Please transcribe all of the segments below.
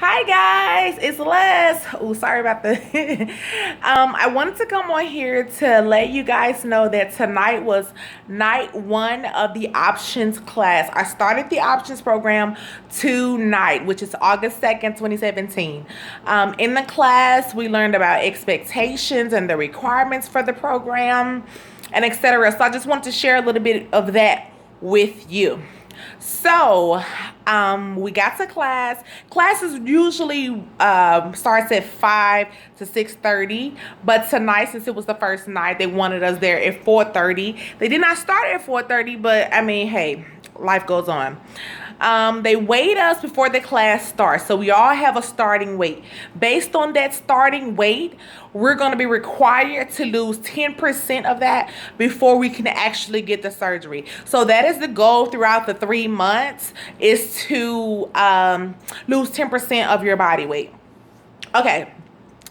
Hi guys, it's Les. Oh, sorry about the. I wanted to come on here to let you guys know that tonight was night one of the options class. I started the options program tonight, which is August 2nd, 2017. In the class, we learned about expectations and the requirements for the program and etc. So I just want to share a little bit of that with you. So, we got to class. Classes usually starts at 5 to 6:30, but tonight, since it was the first night, they wanted us there at 4:30. They did not start at 4:30, but I mean, hey, life goes on. They weighed us before the class starts, so we all have a starting weight. Based on that starting weight, we're going to be required to lose 10% of that before we can actually get the surgery. So that is the goal throughout the 3 months, is to lose 10% of your body weight. Okay,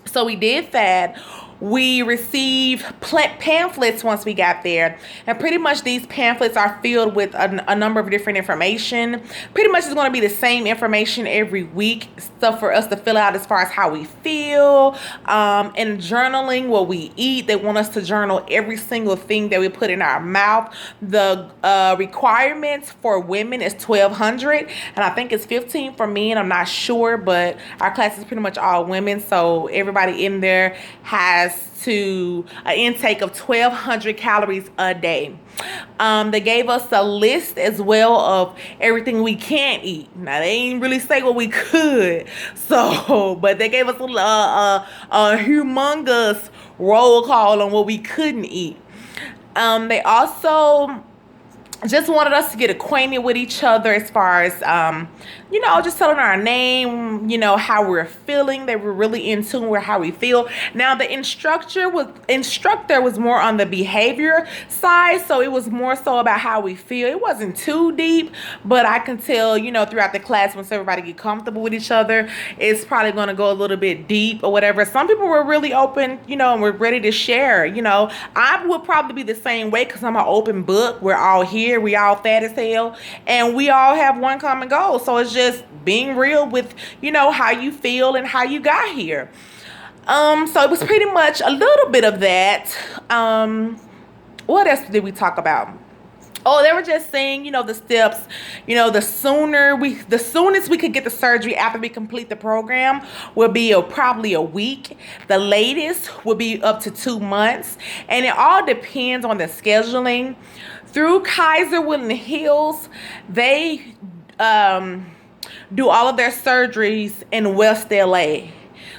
so we did that. We received pamphlets once we got there, and pretty much these pamphlets are filled with a number of different information. Pretty much it's going to be the same information every week, stuff for us to fill out as far as how we feel, and journaling what we eat. They want us to journal every single thing that we put in our mouth. The requirements for women is 1,200, and I think it's 15 for men. I'm not sure, but our class is pretty much all women, so everybody in there has to an intake of 1,200 calories a day. They gave us a list as well of everything we can't eat. Now they ain't really say what we could, so but they gave us a humongous roll call on what we couldn't eat. They also just wanted us to get acquainted with each other as far as just telling our name, how we're feeling. They were really in tune with how we feel. Now the instructor was more on the behavior side, so it was more so about how we feel. It wasn't too deep, but I can tell, throughout the class, once everybody get comfortable with each other, it's probably going to go a little bit deep or whatever. Some people were really open, and we're ready to share. I would probably be the same way because I'm an open book. We're all here. We all fat as hell, and we all have one common goal. So it's just being real with, how you feel and how you got here. So it was pretty much a little bit of that. What else did we talk about? Oh, they were just saying, the steps, the soonest we could get the surgery after we complete the program will be probably a week. The latest will be up to 2 months. And it all depends on the scheduling. Through Kaiser Hills, they do all of their surgeries in West LA.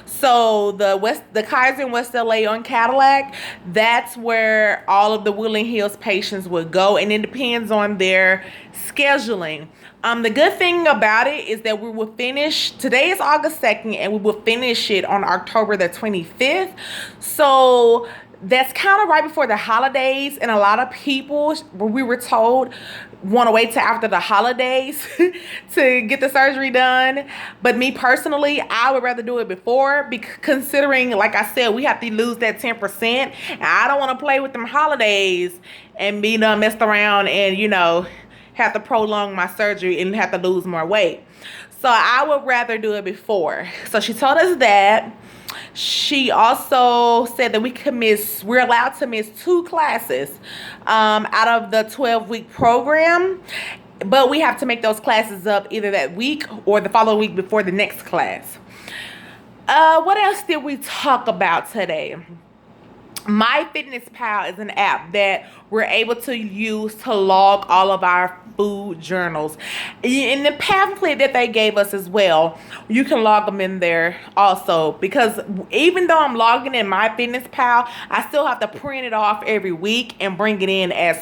So the Kaiser in West LA on Cadillac, that's where all of the Woodland Hills patients would go, and it depends on their scheduling. The good thing about it is that we will finish, today is August 2nd, and we will finish it on October the 25th. So that's kind of right before the holidays, and a lot of people, we were told, want to wait till after the holidays to get the surgery done. But me personally, I would rather do it before, considering, like I said, we have to lose that 10%, and I don't want to play with them holidays and be done messed around and have to prolong my surgery and have to lose more weight. So I would rather do it before. So she told us that. She also said that we're allowed to miss 2 classes out of the 12-week program, but we have to make those classes up either that week or the following week before the next class. What else did we talk about today? MyFitnessPal is an app that we're able to use to log all of our food journals. In the pamphlet that they gave us as well, you can log them in there also, because even though I'm logging in MyFitnessPal, I still have to print it off every week and bring it in as,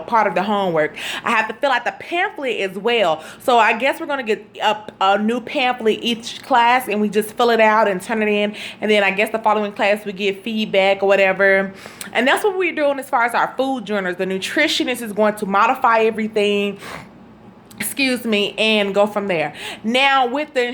part of the homework. I have to fill out the pamphlet as well. So I guess we're going to get a new pamphlet each class, and we just fill it out and turn it in. And then I guess the following class we get feedback or whatever. And that's what we're doing as far as our food journals. The nutritionist is going to modify everything, and go from there. Now with the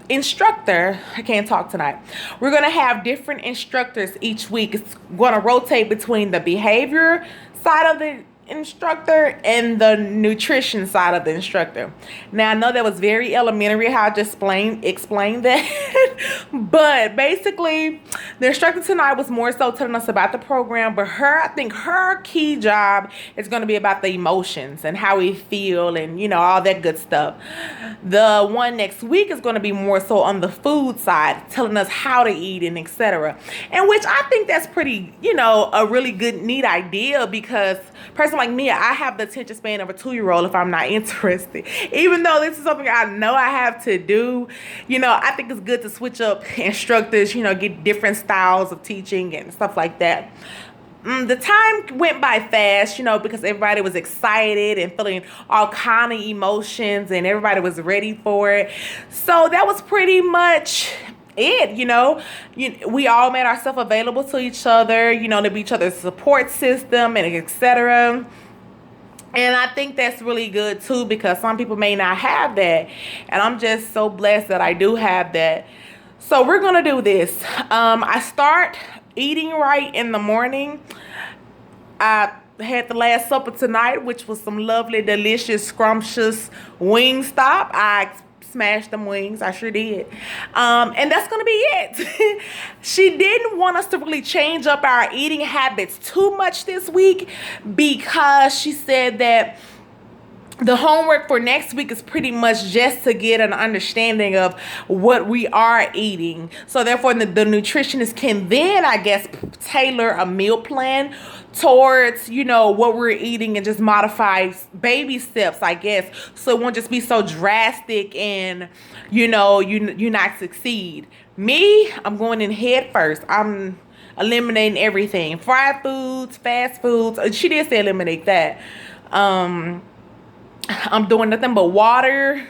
instructor, I can't talk tonight. We're going to have different instructors each week. It's going to rotate between the behavior side of the instructor and the nutrition side of the instructor. Now I know that was very elementary how I just explained that, but basically the instructor tonight was more so telling us about the program, but I think her key job is going to be about the emotions and how we feel and, you know, all that good stuff. The one next week is going to be more so on the food side, telling us how to eat and etc. And which I think that's pretty, you know, a really good, neat idea, because a person like me, I have the attention span of a 2-year-old if I'm not interested. Even though this is something I know I have to do, you know, I think it's good to switch up instructors, you know, get different styles of teaching and stuff like that. The time went by fast, you know, because everybody was excited and feeling all kind of emotions and everybody was ready for it. So that was pretty much it, you know. We all made ourselves available to each other, you know, to be each other's support system and etc. And I think that's really good too, because some people may not have that. And I'm just so blessed that I do have that. So we're going to do this. I start eating right in the morning. I had the Last Supper tonight, which was some lovely, delicious, scrumptious Wingstop. I smashed them wings. I sure did. And that's going to be it. She didn't want us to really change up our eating habits too much this week, because she said that the homework for next week is pretty much just to get an understanding of what we are eating. So therefore, the nutritionist can then, I guess, tailor a meal plan towards, you know, what we're eating and just modify baby steps, I guess. So it won't just be so drastic and, you know, you not succeed. Me, I'm going in head first. I'm eliminating everything. Fried foods, fast foods. She did say eliminate that. I'm doing nothing but water,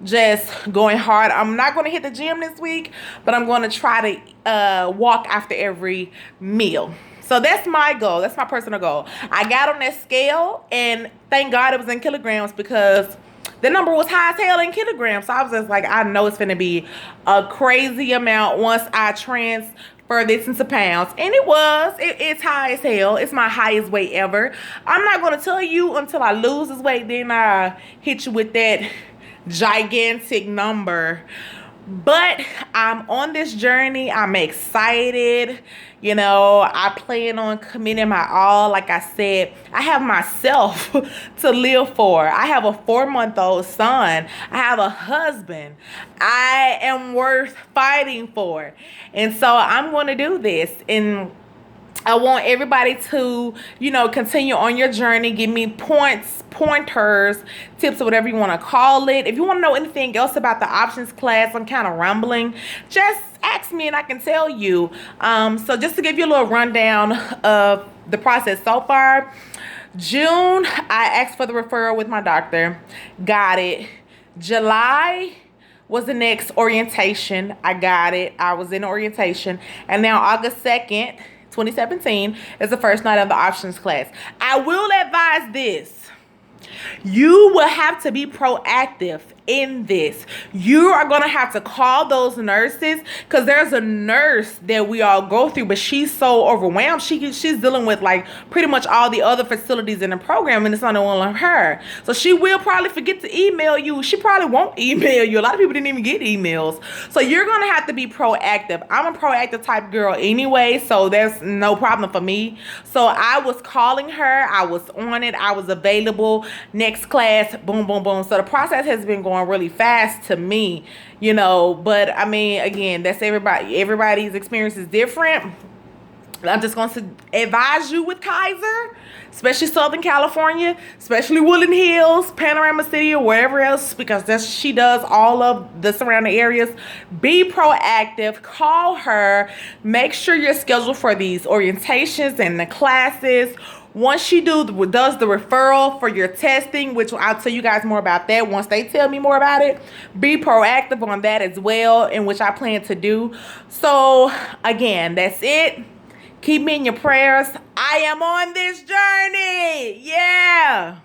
just going hard. I'm not going to hit the gym this week, but I'm going to try to walk after every meal. So that's my goal. That's my personal goal. I got on that scale, and thank God it was in kilograms, because the number was high as hell in kilograms. So I was just like, I know it's going to be a crazy amount once I transfer this into pounds. And it was. It's high as hell. It's my highest weight ever. I'm not going to tell you until I lose this weight. Then I hit you with that gigantic number. But I'm on this journey. I'm excited. You know, I plan on committing my all. Like I said, I have myself to live for. I have a 4-month-old son. I have a husband. I am worth fighting for. And so I'm going to do this. And I want everybody to, you know, continue on your journey. Give me pointers, tips, or whatever you want to call it. If you want to know anything else about the options class, I'm kind of rambling, just ask me and I can tell you. So just to give you a little rundown of the process so far. June, I asked for the referral with my doctor. Got it. July was the next orientation. I got it. I was in orientation. And now August 2nd, 2017 is the first night of the options class. I will advise this. You will have to be proactive in this. You are going to have to call those nurses, because there's a nurse that we all go through, but she's so overwhelmed. She's dealing with like pretty much all the other facilities in the program, and it's not only on her. So she will probably forget to email you. She probably won't email you. A lot of people didn't even get emails. So you're going to have to be proactive. I'm a proactive type girl anyway, so there's no problem for me. So I was calling her. I was on it. I was available. Next class, boom, boom, boom. So the process has been going really fast to me, you know, but I mean, again, that's everybody's experience is different. I'm just going to advise you with Kaiser, especially Southern California, especially Woodland Hills, Panorama City, or wherever else, because she does all of the surrounding areas. Be proactive. Call her. Make sure you're scheduled for these orientations and the classes. Once she does the referral for your testing, which I'll tell you guys more about that once they tell me more about it. Be proactive on that as well, in which I plan to do. So again, that's it. Keep me in your prayers. I am on this journey. Yeah.